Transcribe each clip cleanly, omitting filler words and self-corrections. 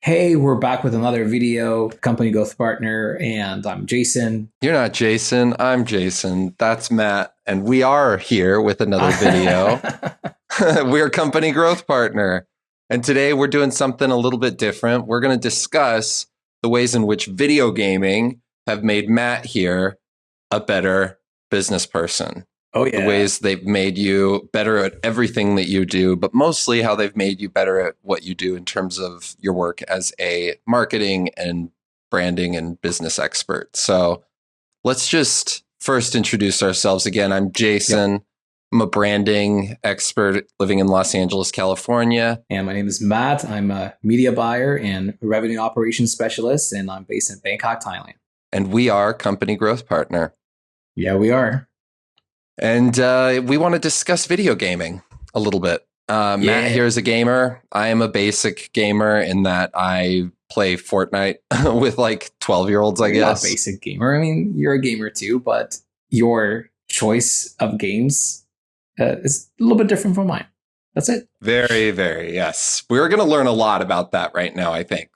Hey, we're back with another video, company growth partner, and I'm Jayson. You're not Jayson. I'm Jayson. That's Matt. And we are here with another video. We're company growth partner. And today we're doing something a little bit different. We're going to discuss the ways in which video gaming have made Matt here a better business person. Oh, yeah. The ways they've made you better at everything that you do, but mostly how they've made you better at what you do in terms of your work as a marketing and branding and business expert. So let's just first introduce ourselves again. I'm Jayson. Yep. I'm a branding expert living in Los Angeles, California. And my name is Matt. I'm a media buyer and revenue operations specialist, and I'm based in Bangkok, Thailand. And we are company growth partner. Yeah, we are. And we want to discuss video gaming a little bit. Matt here is a gamer. I am a basic gamer in that I play Fortnite with like 12-year-olds, I guess. Not basic gamer. I mean, you're a gamer too, but your choice of games is a little bit different from mine. That's it. Very, very, yes. We're going to learn a lot about that right now, I think.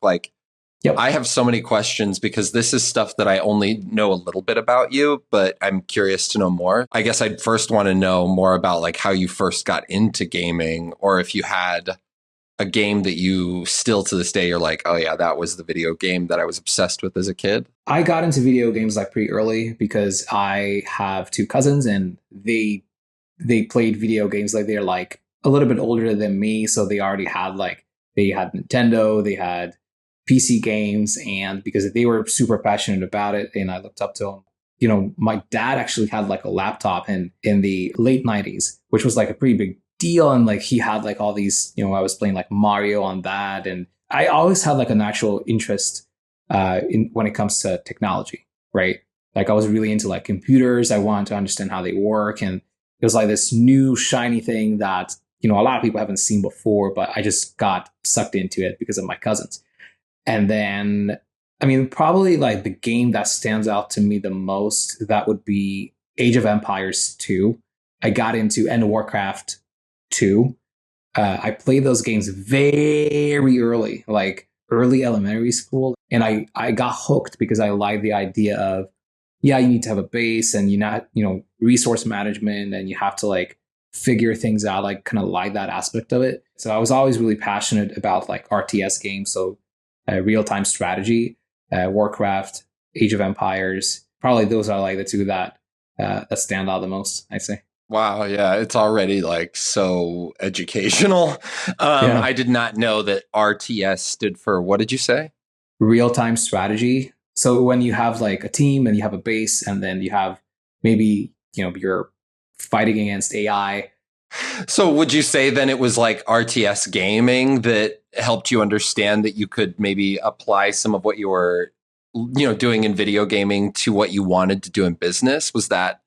Yep. I have so many questions because this is stuff that I only know a little bit about you, but I'm curious to know more. I guess I'd first want to know more about like how you first got into gaming, or if you had a game that you still to this day, you're like, oh yeah, that was the video game that I was obsessed with as a kid. I got into video games like pretty early because I have two cousins and they played video games. Like they're like a little bit older than me. So they already had they had Nintendo, they had PC games, and because they were super passionate about it and I looked up to them. You know, my dad actually had like a laptop in the late 90s, which was like a pretty big deal. And like he had like all these, I was playing like Mario on that. And I always had like a natural interest in when it comes to technology, right? Like I was really into like computers. I wanted to understand how they work. And it was like this new shiny thing that, a lot of people haven't seen before, but I just got sucked into it because of my cousins. And then, I mean, probably like the game that stands out to me the most, that would be Age of Empires 2. I got into and Warcraft 2. I played those games very early, like early elementary school. And I got hooked because I liked the idea of, you need to have a base and resource management, and you have to like figure things out, like kind of like that aspect of it. So I was always really passionate about like RTS games. So real-time strategy, Warcraft, Age of Empires. Probably those are like the two that stand out the most, I'd say. Wow, yeah, it's already like so educational. I did not know that RTS stood for, what did you say? Real-time strategy. So when you have like a team and you have a base, and then you have maybe, you're fighting against AI. So would you say then it was like RTS gaming that helped you understand that you could maybe apply some of what you were, doing in video gaming to what you wanted to do in business? Was that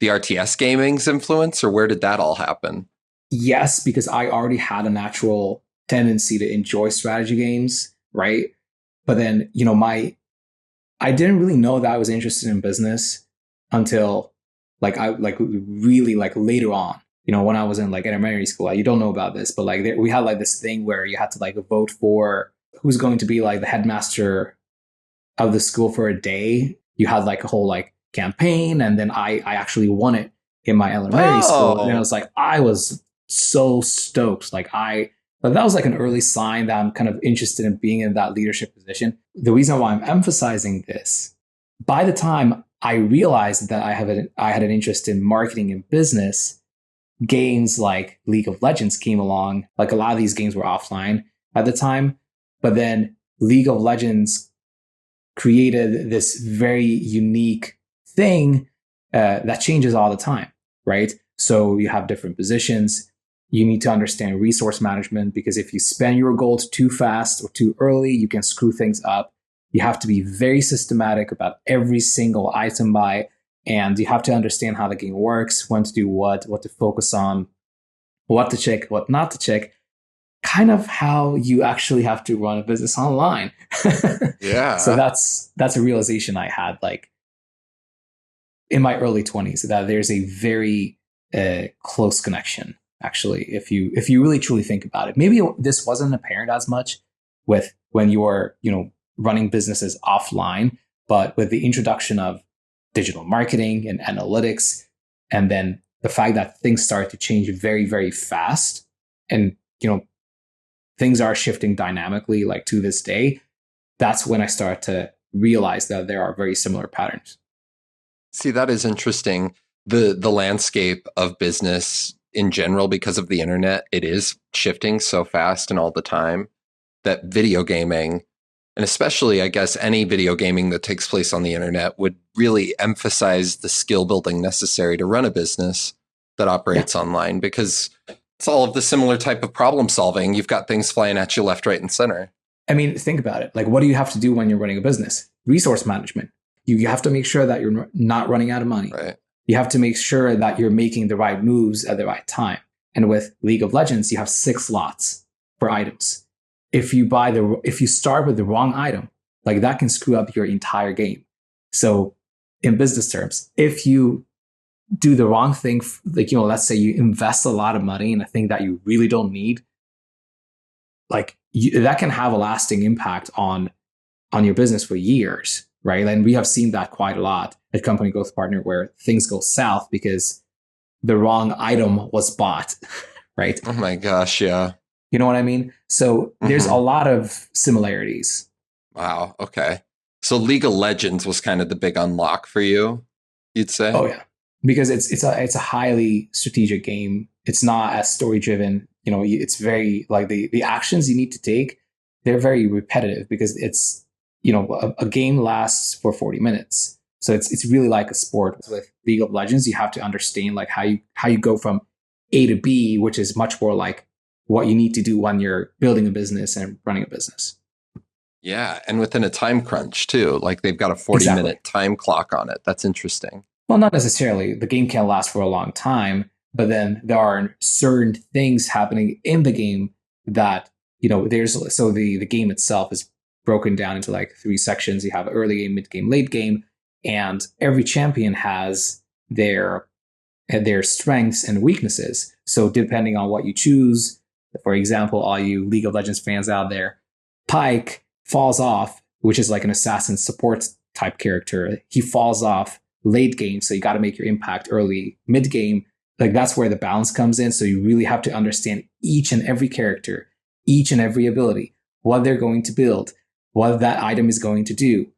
the RTS gaming's influence, or where did that all happen? Yes, because I already had a natural tendency to enjoy strategy games, right? But then, I didn't really know that I was interested in business until really later on. When I was in like elementary school, you don't know about this, but like we had like this thing where you had to like vote for who's going to be like the headmaster of the school for a day. You had like a whole like campaign, and then I actually won it in my elementary school. And I was so stoked. But that was like an early sign that I'm kind of interested in being in that leadership position. The reason why I'm emphasizing this, by the time I realized that I had an interest in marketing and business, games like League of Legends came along. Like a lot of these games were offline at the time, but then League of Legends created this very unique thing that changes all the time, right? So you have different positions. You need to understand resource management, because if you spend your gold too fast or too early, you can screw things up. You have to be very systematic about every single item buy. And you have to understand how the game works, when to do what to focus on, what to check, what not to check. Kind of how you actually have to run a business online. Yeah. So that's a realization I had like in my early 20s, that there's a very close connection, actually, if you really truly think about it. Maybe this wasn't apparent as much with when you're, running businesses offline, but with the introduction of digital marketing and analytics, and then the fact that things start to change very, very fast, and, things are shifting dynamically, like to this day, that's when I start to realize that there are very similar patterns. See, that is interesting. The landscape of business in general, because of the internet, it is shifting so fast and all the time that video gaming, and especially, I guess, any video gaming that takes place on the internet, would really emphasize the skill building necessary to run a business that operates online, because it's all of the similar type of problem solving. You've got things flying at you left, right, and center. I mean, think about it. Like, what do you have to do when you're running a business? Resource management. You have to make sure that you're not running out of money. Right. You have to make sure that you're making the right moves at the right time. And with League of Legends, you have 6 slots for items. If you start with the wrong item, like that can screw up your entire game. So in business terms, if you do the wrong thing, like, let's say you invest a lot of money in a thing that you really don't need, like that can have a lasting impact on your business for years, right? And we have seen that quite a lot at Company Growth Partner, where things go south because the wrong item was bought, right? Oh my gosh, yeah. You know what I mean? So there's a lot of similarities. Wow, okay. So League of Legends was kind of the big unlock for you, you'd say? Oh yeah, because it's a highly strategic game. It's not as story driven. It's very like the actions you need to take, they're very repetitive, because it's, a game lasts for 40 minutes. So it's really like a sport. With League of Legends, you have to understand like how you go from A to B, which is much more like what you need to do when you're building a business and running a business. Yeah, and within a time crunch too. Like they've got a 40-minute time clock on it. That's interesting. Well, not necessarily. The game can last for a long time, but then there are certain things happening in the game that, the game itself is broken down into like 3 sections. You have early game, mid game, late game, and every champion has their strengths and weaknesses. So depending on what you choose, for example, all you League of Legends fans out there, Pyke falls off, which is like an assassin support type character. He falls off late game, so you got to make your impact early. Mid game, like that's where the balance comes in. So you really have to understand each and every character, each and every ability, what they're going to build, what that item is going to do,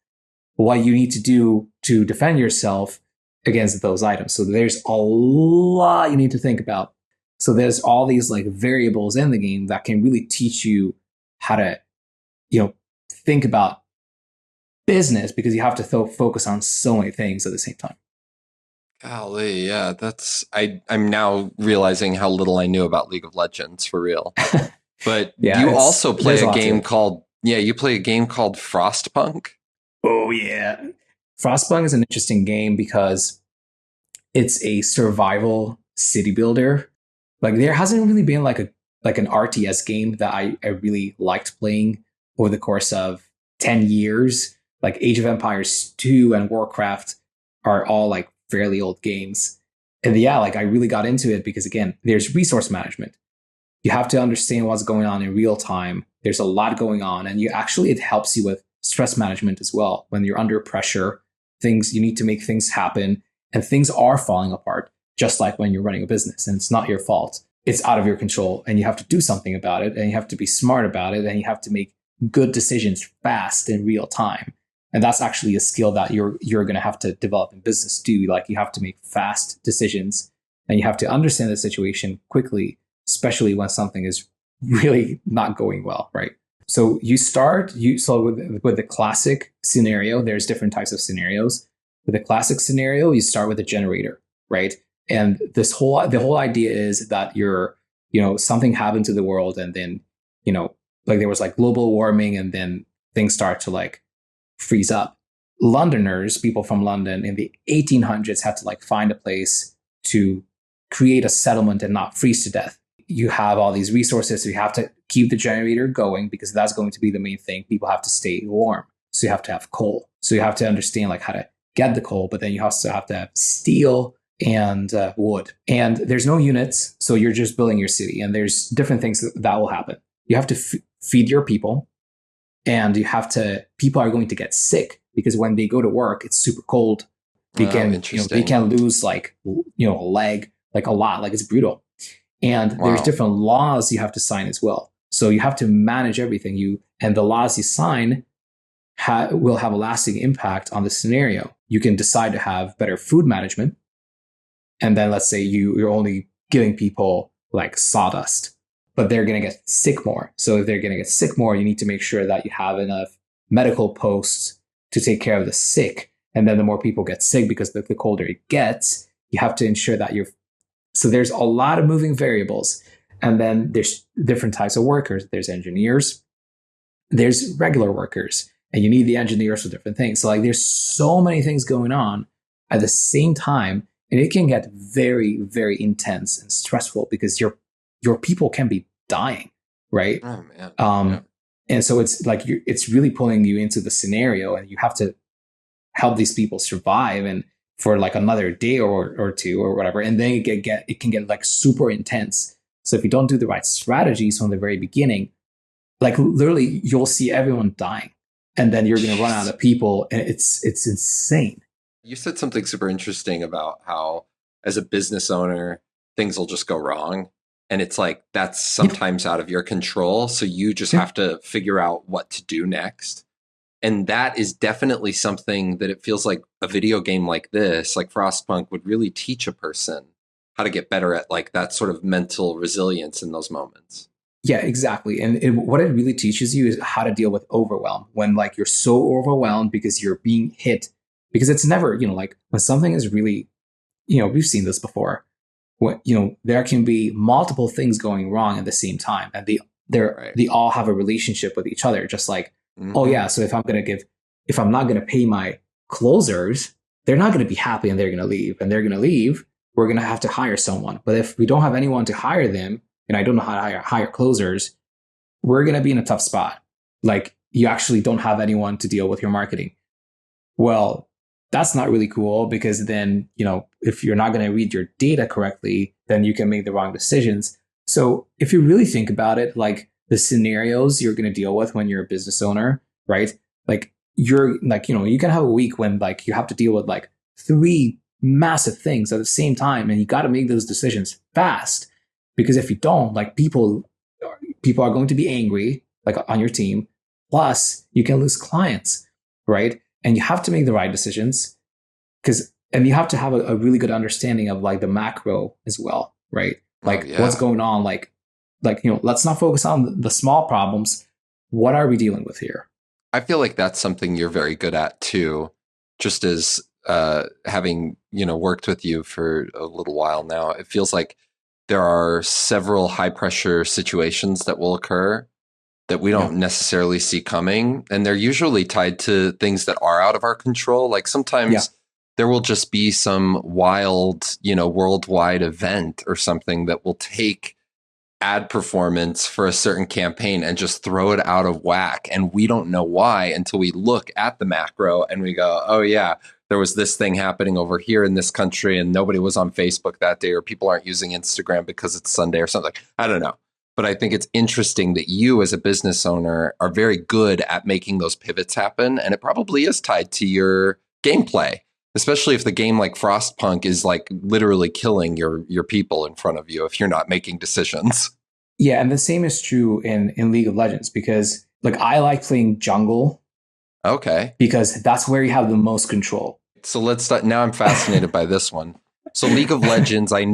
what you need to do to defend yourself against those items. So there's a lot you need to think about. So there's all these like variables in the game that can really teach you how to, think about business, because you have to focus on so many things at the same time. Golly, yeah, I'm now realizing how little I knew about League of Legends for real. But yeah, you also play a game called Frostpunk. Oh yeah. Frostpunk is an interesting game because it's a survival city builder. Like there hasn't really been like an RTS game that I really liked playing over the course of 10 years. Like Age of Empires 2 and Warcraft are all like fairly old games. And yeah, like I really got into it because again, there's resource management. You have to understand what's going on in real time. There's a lot going on, and it helps you with stress management as well. When you're under pressure, you need to make things happen, and things are falling apart, just like when you're running a business, and it's not your fault. It's out of your control, and you have to do something about it, and you have to be smart about it, and you have to make good decisions fast in real time. And that's actually a skill that you're going to have to develop in business too. Like you have to make fast decisions, and you have to understand the situation quickly, especially when something is really not going well, right? So with the classic scenario, there's different types of scenarios. With the classic scenario, you start with a generator, right? And the whole idea is that something happened to the world, and then, like there was like global warming, and then things start to like freeze up. Londoners, people from London in the 1800s had to like find a place to create a settlement and not freeze to death. You have all these resources, so you have to keep the generator going because that's going to be the main thing. People have to stay warm. So you have to have coal. So you have to understand like how to get the coal, but then you also have to have steel and wood. And there's no units, so you're just building your city. And there's different things that will happen. You have to feed your people. And people are going to get sick because when they go to work, it's super cold. They can lose like, a leg, like a lot, like it's brutal. And there's different laws you have to sign as well. So you have to manage everything and the laws you sign will have a lasting impact on the scenario. You can decide to have better food management. And then let's say you're only giving people like sawdust, but they're going to get sick more. So if they're going to get sick more, you need to make sure that you have enough medical posts to take care of the sick. And then the more people get sick because the colder it gets, you have to ensure that so there's a lot of moving variables. And then there's different types of workers. There's engineers, there's regular workers, and you need the engineers for different things. So like there's so many things going on at the same time, and it can get very, very intense and stressful because your people can be dying, right? Oh, man. And so it's like it's really pulling you into the scenario, and you have to help these people survive and for like another day or two or whatever. And then it can get like super intense. So if you don't do the right strategies from the very beginning, like literally you'll see everyone dying, and then you're going to run out of people, and it's insane. You said something super interesting about how as a business owner, things will just go wrong. And it's like, that's sometimes out of your control. So you just have to figure out what to do next. And that is definitely something that it feels like a video game like this, like Frostpunk, would really teach a person how to get better at like that sort of mental resilience in those moments. Yeah, exactly. And what it really teaches you is how to deal with overwhelm when like you're so overwhelmed because you're being hit, because it's never, like when something is really, we've seen this before. When, there can be multiple things going wrong at the same time, and they all have a relationship with each other. Just like, oh yeah, so if I'm not going to pay my closers, they're not going to be happy and they're going to leave. And they're going to leave, we're going to have to hire someone. But if we don't have anyone to hire them, and I don't know how to hire closers, we're going to be in a tough spot. Like you actually don't have anyone to deal with your marketing. Well, that's not really cool, because then, if you're not going to read your data correctly, then you can make the wrong decisions. So if you really think about it, like the scenarios you're going to deal with when you're a business owner, right? Like you're like, you can have a week when like you have to deal with like 3 massive things at the same time, and you got to make those decisions fast. Because if you don't, like people are going to be angry, like on your team. Plus, you can lose clients, right? And you have to make the right decisions, and you have to have a really good understanding of like the macro as well, right? Like what's going on, like let's not focus on the small problems. What are we dealing with here? I feel like that's something you're very good at too, just as having, worked with you for a little while now. It feels like there are several high pressure situations that will occur that we don't necessarily see coming. And they're usually tied to things that are out of our control. Like sometimes there will just be some wild, worldwide event or something that will take ad performance for a certain campaign and just throw it out of whack. And we don't know why until we look at the macro and we go, oh yeah, there was this thing happening over here in this country and nobody was on Facebook that day, or people aren't using Instagram because it's Sunday or something. I don't know. But I think it's interesting that you as a business owner are very good at making those pivots happen. And it probably is tied to your gameplay, especially if the game like Frostpunk is like literally killing your people in front of you if you're not making decisions. Yeah, and the same is true in League of Legends, because like I like playing jungle. Okay. Because that's where you have the most control. So let's start. Now I'm fascinated by this one. So League of Legends, I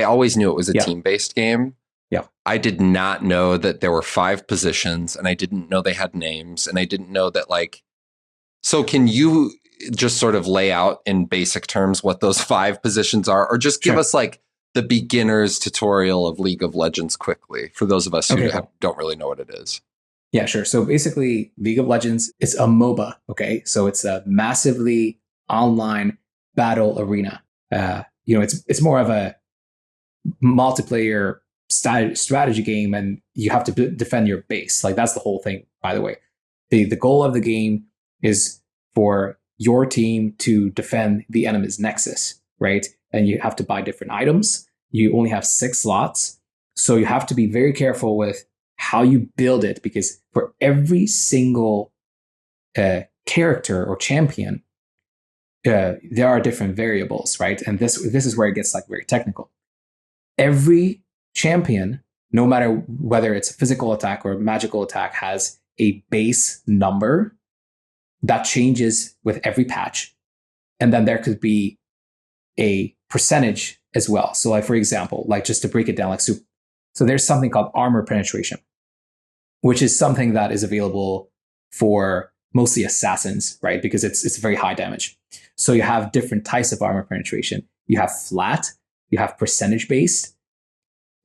always knew it was a team-based game. Yeah. I did not know that there were 5 positions, and I didn't know they had names, and I didn't know that so can you just sort of lay out in basic terms what those 5 positions are, or just give us like the beginner's tutorial of League of Legends quickly for those of us who don't really know what it is? Yeah, sure. So basically, League of Legends is a MOBA. Okay, so it's a massively online battle arena. It's more of a multiplayer strategy game, and you have to defend your base. Like that's the whole thing. By the way, the goal of the game is for your team to defend the enemy's nexus, right? And you have to buy different items. You only have 6 slots, so you have to be very careful with how you build it, because for every single character or champion, there are different variables, right? And this is where it gets like very technical. Every champion, no matter whether it's a physical attack or a magical attack, has a base number that changes with every patch. And then there could be a percentage as well. So like, for example, like just to break it down, like, so there's something called armor penetration, which is something that is available for mostly assassins, right? Because it's very high damage. So you have different types of armor penetration. You have flat, you have percentage based,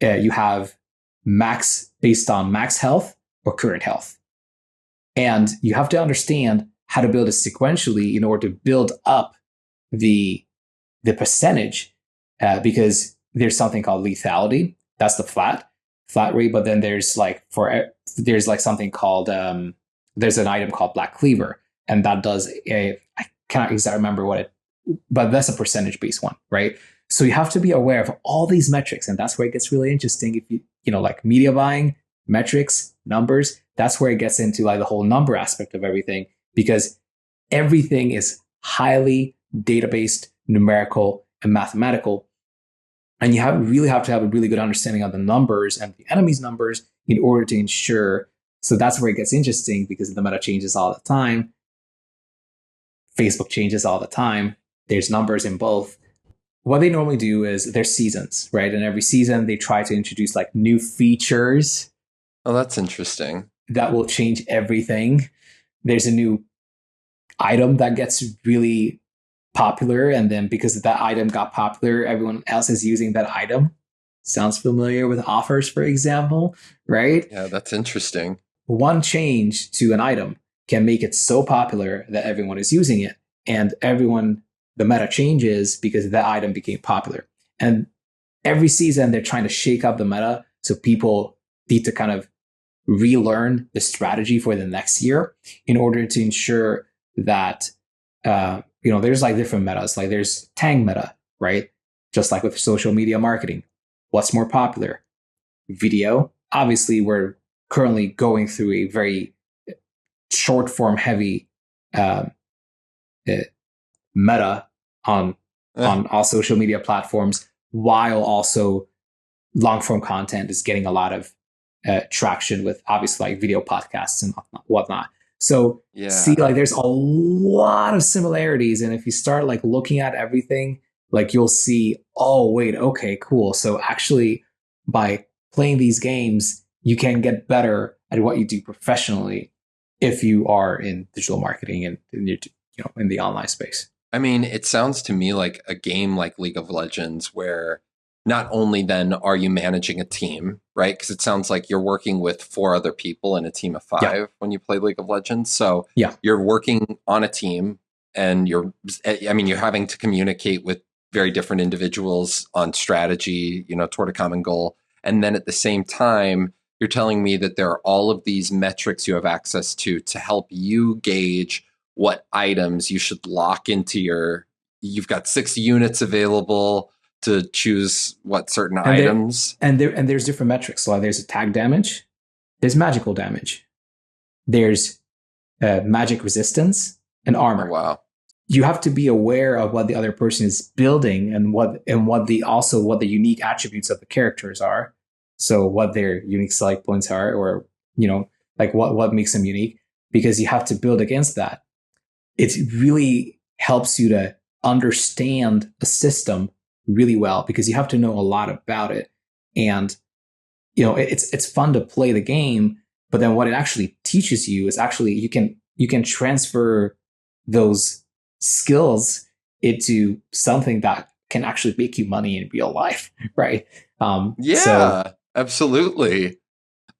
you have max based on max health or current health. And you have to understand how to build it sequentially in order to build up the percentage, because there's something called lethality. That's the flat rate. But then there's like something called there's an item called Black Cleaver, and that does I can't exactly remember what it, but that's a percentage based one, right? So you have to be aware of all these metrics, and that's where it gets really interesting. If you know, like media buying, metrics, numbers, that's where it gets into like the whole number aspect of everything, because everything is highly data-based, numerical, and mathematical. And you really have to have a really good understanding of the numbers and the enemy's numbers in order to ensure. So that's where it gets interesting, because the meta changes all the time. Facebook changes all the time. There's numbers in both. What they normally do is there's seasons, right? And every season they try to introduce like new features. Oh, that's interesting. That will change everything. There's a new item that gets really popular, and then because that item got popular, everyone else is using that item. Sounds familiar with offers, for example, right? Yeah, that's interesting. One change to an item can make it so popular that everyone is using it, and the meta changes because that item became popular. And every season they're trying to shake up the meta, so people need to kind of relearn the strategy for the next year in order to ensure that there's like different metas. Like there's Tang meta, right? Just like with social media marketing. What's more popular? Video. Obviously, we're currently going through a very short form heavy meta on all social media platforms, while also long form content is getting a lot of traction with obviously like video podcasts and whatnot. So see, like there's a lot of similarities. And if you start like looking at everything, like you'll see, oh, wait, okay, cool. So actually by playing these games, you can get better at what you do professionally if you are in digital marketing and in the online space. I mean, it sounds to me like a game like League of Legends, where not only then are you managing a team, right? Because it sounds like you're working with 4 other people in a team of 5 when you play League of Legends. So you're working on a team, and you're having to communicate with very different individuals on strategy, toward a common goal. And then at the same time, you're telling me that there are all of these metrics you have access to help you gauge what items you should lock into you've got 6 units available to choose what certain items. There's different metrics. So there's attack damage, there's magical damage, there's magic resistance and armor. Oh, wow. You have to be aware of what the other person is building and what the unique attributes of the characters are. So what their unique select points are, or like what makes them unique, because you have to build against that. It really helps you to understand a system really well, because you have to know a lot about it. And it's fun to play the game, but then what it actually teaches you is actually you can transfer those skills into something that can actually make you money in real life, right? Absolutely.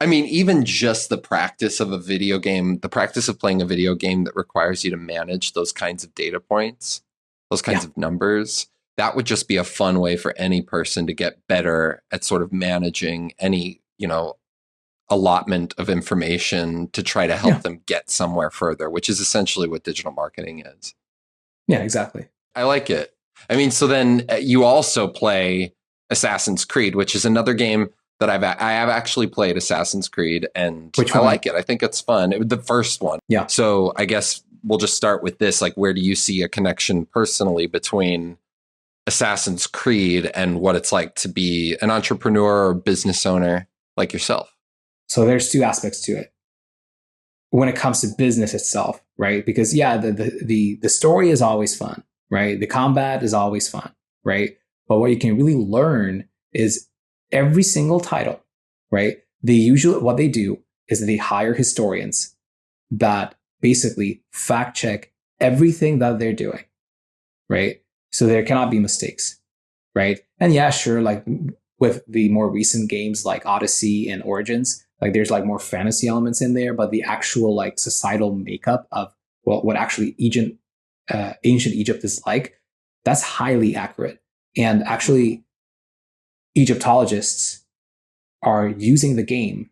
I mean, even just the practice of a video game, the practice of playing a video game that requires you to manage those kinds of data points, those kinds of numbers, that would just be a fun way for any person to get better at sort of managing any, allotment of information to try to help them get somewhere further, which is essentially what digital marketing is. Yeah, exactly. I like it. I mean, so then you also play Assassin's Creed, which is another game I have actually played Assassin's Creed, and Which I one? like it. I think it's fun. The first one. Yeah. So I guess we'll just start with this. Like, where do you see a connection personally between Assassin's Creed and what it's like to be an entrepreneur or business owner like yourself? So there's two aspects to it. When it comes to business itself, right? Because the story is always fun, right? The combat is always fun, right? But what you can really learn is every single title, right? What they do is that they hire historians that basically fact check everything that they're doing, right? So there cannot be mistakes, right? And yeah, sure, like with the more recent games like Odyssey and Origins, like there's like more fantasy elements in there, but the actual like societal makeup of what actually ancient Egypt is like, that's highly accurate. And actually, Egyptologists are using the game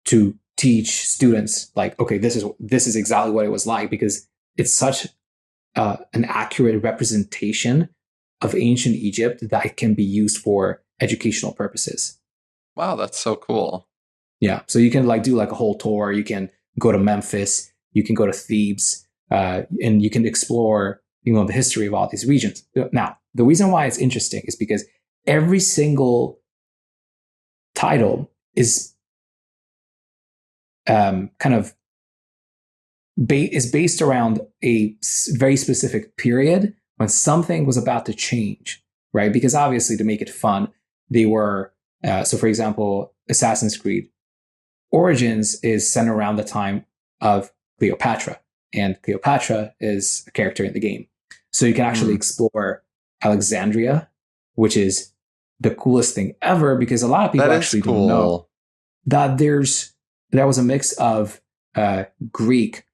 to teach students like, okay, this is exactly what it was like, because it's such an accurate representation of ancient Egypt that it can be used for educational purposes. Wow, that's so cool. Yeah, so you can like do like a whole tour. You can go to Memphis, you can go to Thebes, and you can explore, the history of all these regions. Now, the reason why it's interesting is because every single title is kind of is based around a very specific period when something was about to change, right? Because obviously, to make it fun, they were so. For example, Assassin's Creed Origins is centered around the time of Cleopatra, and Cleopatra is a character in the game. So you can actually explore Alexandria, which is the coolest thing ever, because a lot of people actually don't know that there was a mix of Greek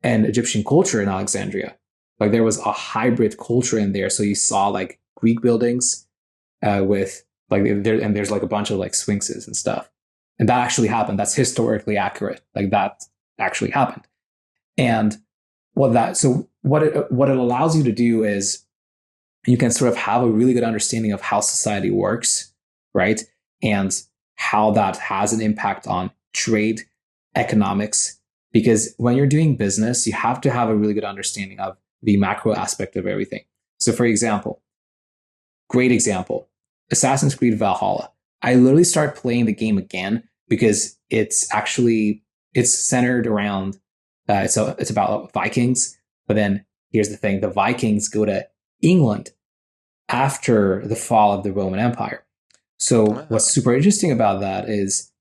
and Egyptian culture in Alexandria. Like there was a hybrid culture in there. So you saw like Greek buildings with like there's like a bunch of like sphinxes and stuff. And that actually happened. That's historically accurate. Like that actually happened. And what it allows you to do is you can sort of have a really good understanding of how society works, right? And how that has an impact on trade, economics. Because when you're doing business, you have to have a really good understanding of the macro aspect of everything. So for example, great example, Assassin's Creed Valhalla. I literally started playing the game again because it's centered around it's about Vikings. But then here's the thing: the Vikings go to England after the fall of the Roman Empire. So what's super interesting about that is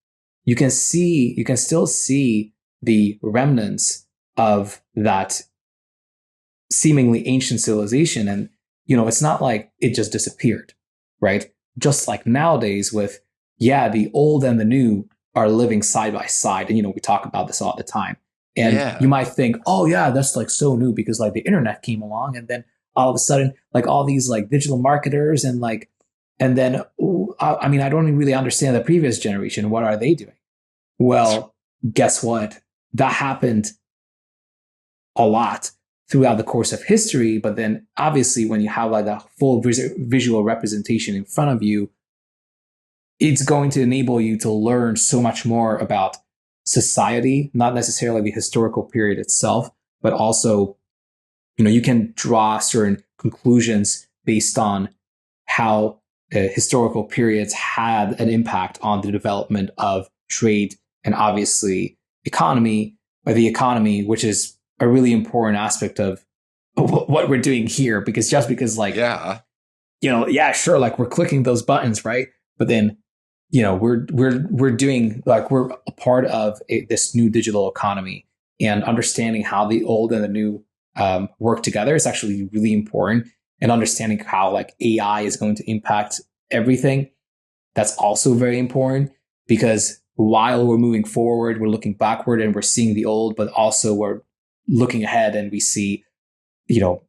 you can still see the remnants of that seemingly ancient civilization, and it's not like it just disappeared, right? Just like nowadays with, the old and the new are living side by side. And, we talk about this all the time. And you might think, oh yeah, that's like so new because like the internet came along and then all of a sudden like all these like digital marketers and then, I don't really understand the previous generation. What are they doing? Well, guess what? That happened a lot throughout the course of history. But then obviously when you have like a full visual representation in front of you, it's going to enable you to learn so much more about society, not necessarily the historical period itself, but also, you can draw certain conclusions based on how historical periods had an impact on the development of trade and obviously the economy, which is a really important aspect of what we're doing here. Because like, sure, like we're clicking those buttons, right? But then, we're doing like we're a part of this new digital economy, and understanding how the old and the new work together is actually really important. And understanding how like AI is going to impact everything, that's also very important, because while we're moving forward, we're looking backward and we're seeing the old, but also we're looking ahead and we see, and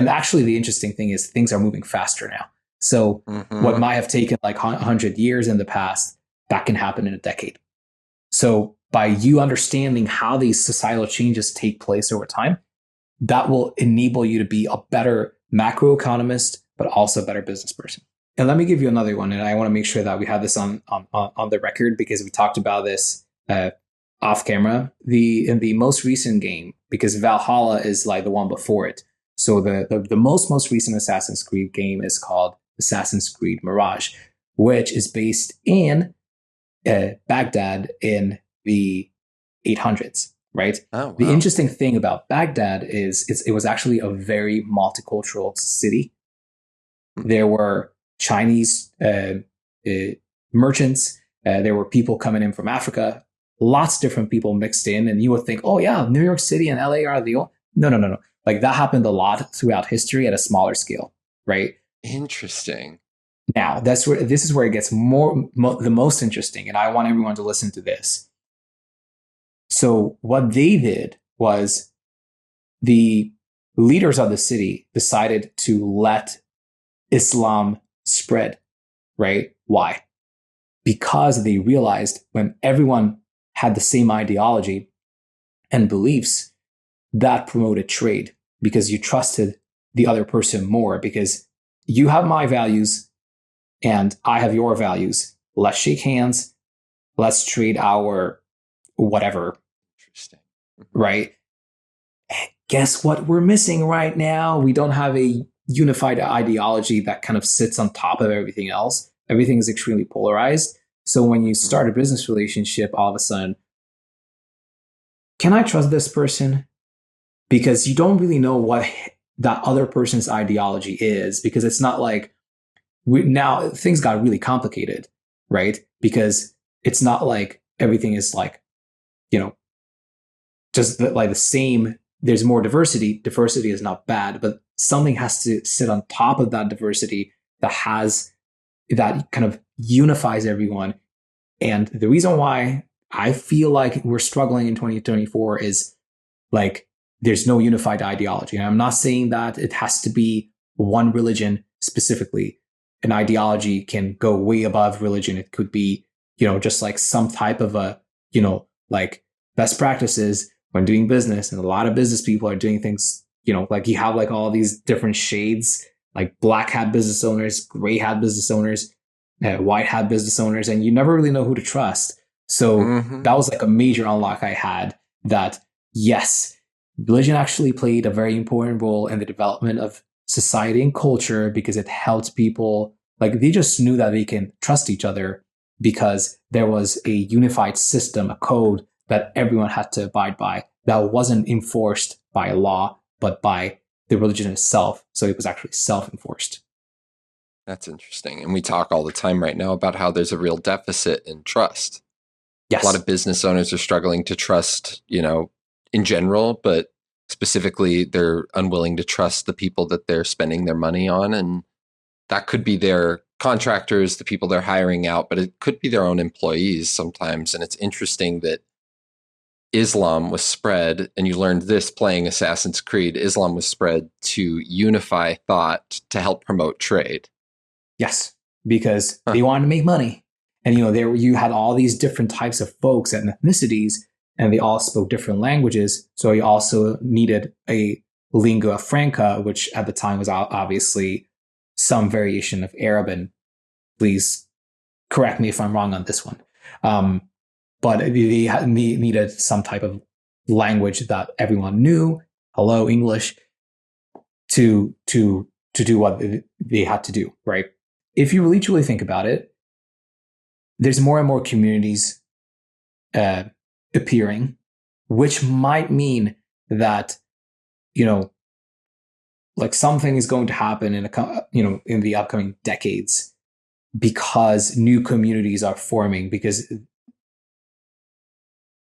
actually the interesting thing is things are moving faster now. So what might have taken like 100 years in the past, that can happen in a decade. So by you understanding how these societal changes take place over time, that will enable you to be a better macroeconomist, but also a better business person. And let me give you another one, and I want to make sure that we have this on the record because we talked about this off camera. In the most recent game, because Valhalla is like the one before it. So the most recent Assassin's Creed game is called Assassin's Creed Mirage, which is based in Baghdad in the 800s. Right. Oh, wow. The interesting thing about Baghdad is it was actually a very multicultural city. There were Chinese merchants. There were people coming in from Africa. Lots of different people mixed in, and you would think, oh yeah, New York City and LA are the only. No. Like that happened a lot throughout history at a smaller scale, right? Interesting. Now this is where it gets the most interesting, and I want everyone to listen to this. So what they did was the leaders of the city decided to let Islam spread, right? Why? Because they realized when everyone had the same ideology and beliefs, that promoted trade because you trusted the other person more because you have my values and I have your values. Let's shake hands. Let's trade our whatever. Interesting. Right? Guess what we're missing right now? We don't have a unified ideology that kind of sits on top of everything else. Everything is extremely polarized. So when you start a business relationship, all of a sudden, can I trust this person? Because you don't really know what that other person's ideology is, because it's not like now things got really complicated, right? Because it's not like everything is like, just like the same. There's more diversity. Diversity is not bad, but something has to sit on top of that diversity that kind of unifies everyone. And the reason why I feel like we're struggling in 2024 is like there's no unified ideology. And I'm not saying that it has to be one religion specifically. An ideology can go way above religion. It could be, just like some type of like best practices when doing business. And a lot of business people are doing things, like you have like all these different shades, like black hat business owners, gray hat business owners, white hat business owners, and you never really know who to trust. So that was like a major unlock I had that, yes, religion actually played a very important role in the development of society and culture because it helped people, like they just knew that they can trust each other because there was a unified system, a code that everyone had to abide by that wasn't enforced by law, but by the religion itself. So it was actually self-enforced. That's interesting. And we talk all the time right now about how there's a real deficit in trust. Yes. A lot of business owners are struggling to trust, in general, but specifically they're unwilling to trust the people that they're spending their money on. And that could be their contractors, the people they're hiring out, but it could be their own employees sometimes. And it's interesting that Islam was spread, and you learned this playing Assassin's Creed, Islam was spread to unify thought to help promote trade. Yes, because they wanted to make money. And, there you had all these different types of folks and ethnicities, and they all spoke different languages. So you also needed a lingua franca, which at the time was obviously some variation of Arab. And please correct me if I'm wrong on this one. But they needed some type of language that everyone knew. Hello, English, to do what they had to do, right? If you really truly think about it, there's more and more communities appearing, which might mean that, like something is going to happen in the upcoming decades because new communities are forming, because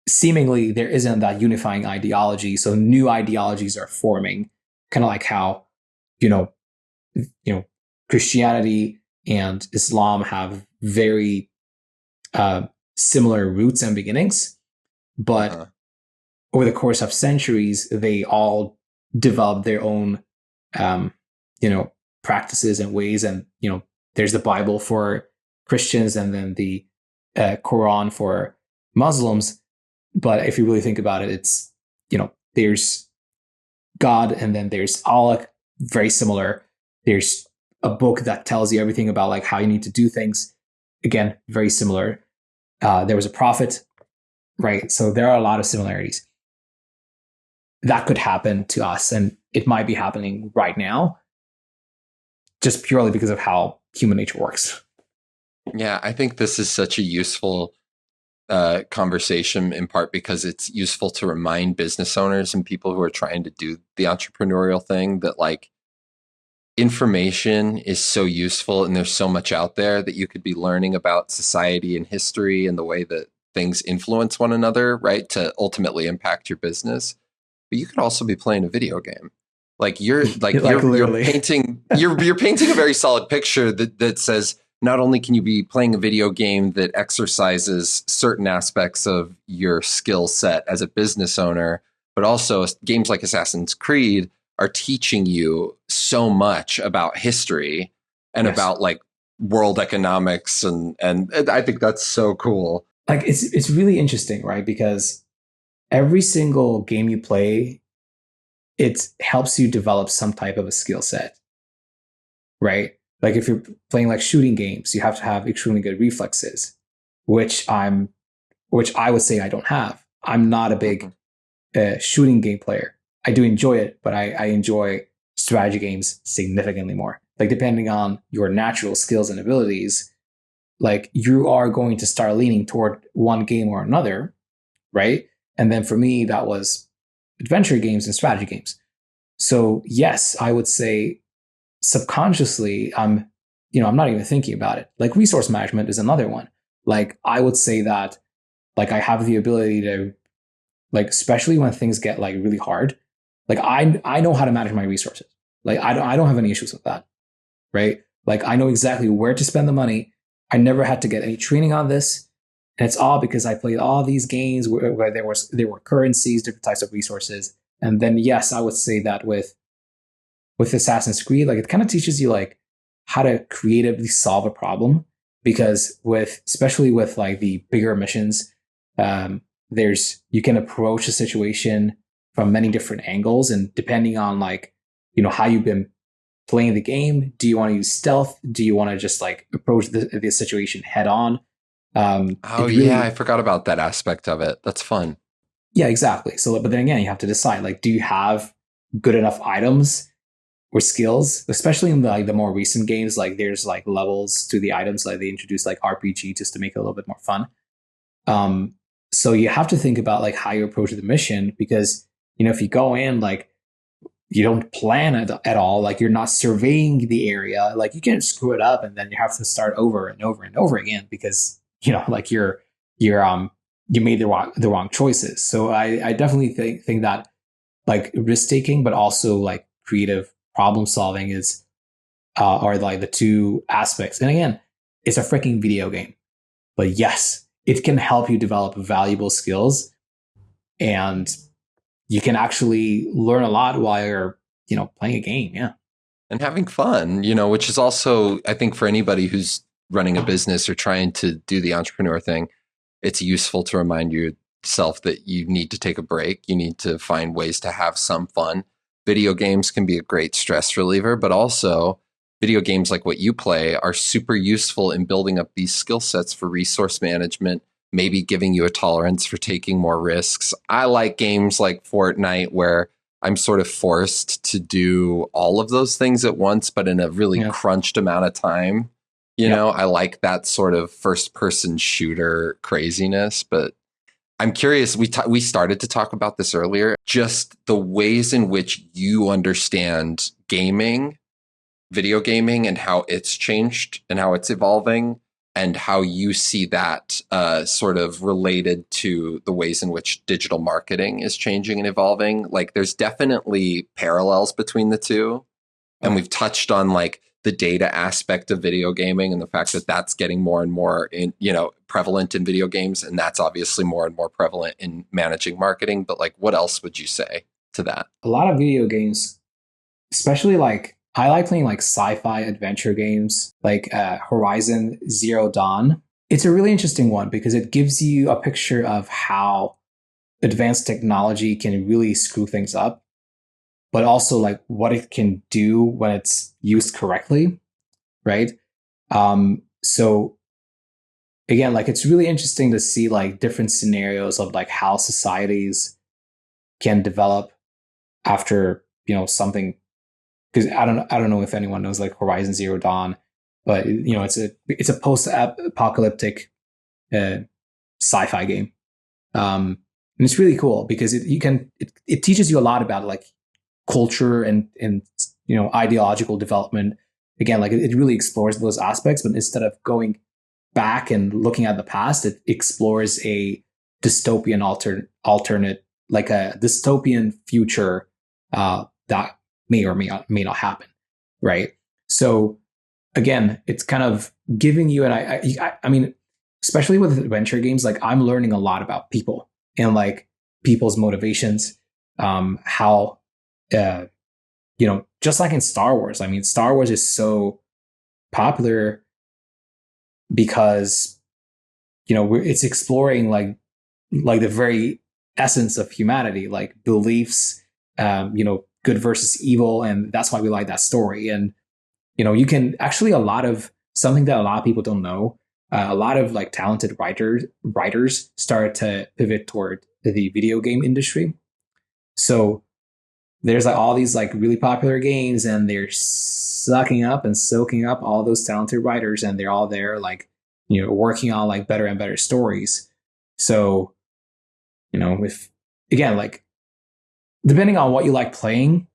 seemingly there isn't that unifying ideology. So new ideologies are forming, kind of like how, Christianity and Islam have very similar roots and beginnings, but over the course of centuries, they all developed their own, practices and ways. And, there's the Bible for Christians and then the Quran for Muslims. But if you really think about it, it's, there's God and then there's Allah, very similar. There's a book that tells you everything about like how you need to do things. Again, very similar. There was a prophet, right? So there are a lot of similarities. That could happen to us, and it might be happening right now, just purely because of how human nature works. Yeah, I think this is such a useful conversation, in part because it's useful to remind business owners and people who are trying to do the entrepreneurial thing that like information is so useful, and there's so much out there that you could be learning about society and history and the way that things influence one another, right, to ultimately impact your business. But you could also be playing a video game. You're painting you're painting a very solid picture that says not only can you be playing a video game that exercises certain aspects of your skill set as a business owner, but also games like Assassin's Creed are teaching you so much about history and about like world economics. And I think that's so cool. Like it's really interesting, right? Because every single game you play, it helps you develop some type of a skill set, right? Like if you're playing like shooting games, you have to have extremely good reflexes, which I would say I don't have. I'm not a big shooting game player. I do enjoy it, but I enjoy strategy games significantly more. Like depending on your natural skills and abilities, like you are going to start leaning toward one game or another, right? And then for me, that was adventure games and strategy games. So yes, I would say subconsciously, I'm not even thinking about it. Like resource management is another one. Like I would say that like I have the ability to, like, especially when things get like really hard, like I know how to manage my resources. Like I don't have any issues with that, right? Like I know exactly where to spend the money. I never had to get any training on this. And it's all because I played all these games where there were currencies, different types of resources. And then yes, I would say that with Assassin's Creed, like it kind of teaches you like how to creatively solve a problem, because especially with like the bigger missions, you can approach a situation from many different angles, and depending on like how you've been playing the game, do you want to use stealth? Do you want to just like approach the situation head on? I forgot about that aspect of it. That's fun. Yeah, exactly. So, but then again, you have to decide like, do you have good enough items or skills, especially in the more recent games? Like there's like levels to the items, like they introduce like RPG just to make it a little bit more fun. So you have to think about like how you approach the mission, because if you go in like you don't plan at all, like you're not surveying the area, like you can screw it up and then you have to start over and over and over again, because like you made the wrong choices. So I definitely think that like risk taking, but also like creative problem solving are like the two aspects. And again, it's a freaking video game, but yes, it can help you develop valuable skills, and you can actually learn a lot while you're playing a game. Yeah, and having fun, which is also, I think, for anybody who's running a business or trying to do the entrepreneur thing, it's useful to remind yourself that you need to take a break. You need to find ways to have some fun. Video games can be a great stress reliever, but also video games like what you play are super useful in building up these skill sets for resource management, maybe giving you a tolerance for taking more risks. I like games like Fortnite where I'm sort of forced to do all of those things at once, but in a really crunched amount of time. I like that sort of first person shooter craziness. But I'm curious, we started to talk about this earlier, just the ways in which you understand gaming, video gaming, and how it's changed and how it's evolving, and how you see that sort of related to the ways in which digital marketing is changing and evolving. Like there's definitely parallels between the two. And we've touched on like the data aspect of video gaming and the fact that that's getting more and more prevalent in video games. And that's obviously more and more prevalent in managing marketing. But like, what else would you say to that? A lot of video games, especially like, I like playing like sci-fi adventure games like Horizon Zero Dawn. It's a really interesting one because it gives you a picture of how advanced technology can really screw things up, but also like what it can do when it's used correctly. right? So again, like it's really interesting to see like different scenarios of like how societies can develop after, something, because I don't know if anyone knows like Horizon Zero Dawn, but it's a post-apocalyptic sci-fi game. And it's really cool because it teaches you a lot about like culture and ideological development. Again, like it really explores those aspects, but instead of going back and looking at the past, it explores a dystopian alternate, like a dystopian future that may or may not happen, right? So again, it's kind of giving you, and I mean, especially with adventure games, like I'm learning a lot about people and like people's motivations, how, just like in Star Wars. I mean, Star Wars is so popular because, it's exploring like the very essence of humanity, like beliefs, good versus evil. And that's why we like that story. And, you can actually something that a lot of people don't know. A lot of like talented writers start to pivot toward the video game industry. So there's like all these like really popular games, and they're sucking up and soaking up all those talented writers, and they're all there like, working on like better and better stories. So, if again, like depending on what you like playing,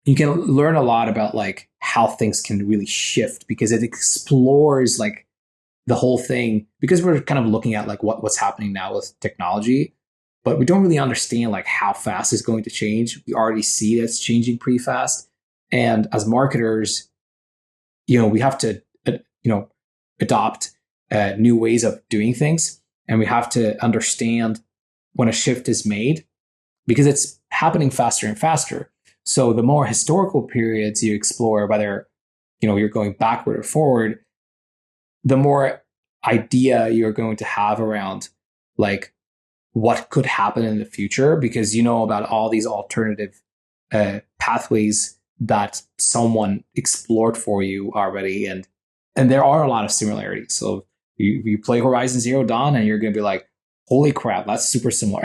you can learn a lot about like how things can really shift, because it explores like the whole thing, because we're kind of looking at like what's happening now with technology, but we don't really understand like how fast it's going to change. We already see that it's changing pretty fast. And as marketers, we have to, adopt new ways of doing things. And we have to understand when a shift is made, because it's happening faster and faster. So the more historical periods you explore, whether, you're going backward or forward, the more idea you're going to have around like what could happen in the future, because about all these alternative pathways that someone explored for you already, and there are a lot of similarities. So you play Horizon Zero Dawn, and you're going to be like, holy crap, that's super similar.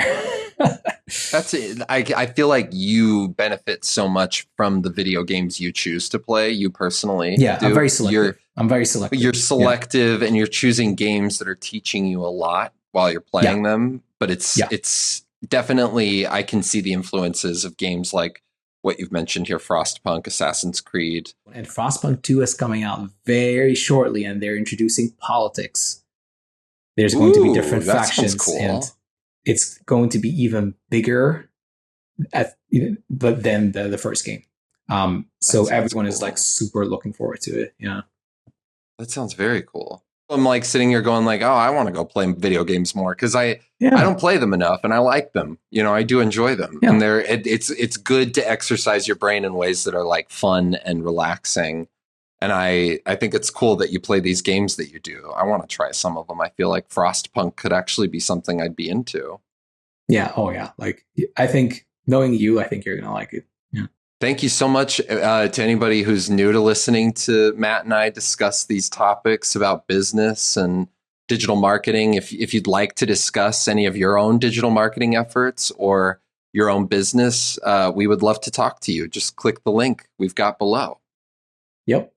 That's it. I feel like you benefit so much from the video games you choose to play. You personally, yeah, I'm very selective. You're selective, and you're choosing games that are teaching you a lot while you're playing them. But it's definitely, I can see the influences of games like what you've mentioned here, Frostpunk, Assassin's Creed. And Frostpunk 2 is coming out very shortly, and they're introducing politics. There's going to be different factions, cool. And it's going to be even bigger but than the first game. So everyone is like super looking forward to it. Yeah. That sounds very cool. I'm like sitting here going like, oh, I want to go play video games more, because I don't play them enough, and I like them. I do enjoy them. Yeah. And it's good to exercise your brain in ways that are like fun and relaxing. And I think it's cool that you play these games that you do. I want to try some of them. I feel like Frostpunk could actually be something I'd be into. Yeah. Oh yeah. Like I think knowing you, I think you're going to like it. Yeah. Thank you so much to anybody who's new to listening to Matt and I discuss these topics about business and digital marketing. If you'd like to discuss any of your own digital marketing efforts or your own business, we would love to talk to you. Just click the link we've got below. Yep.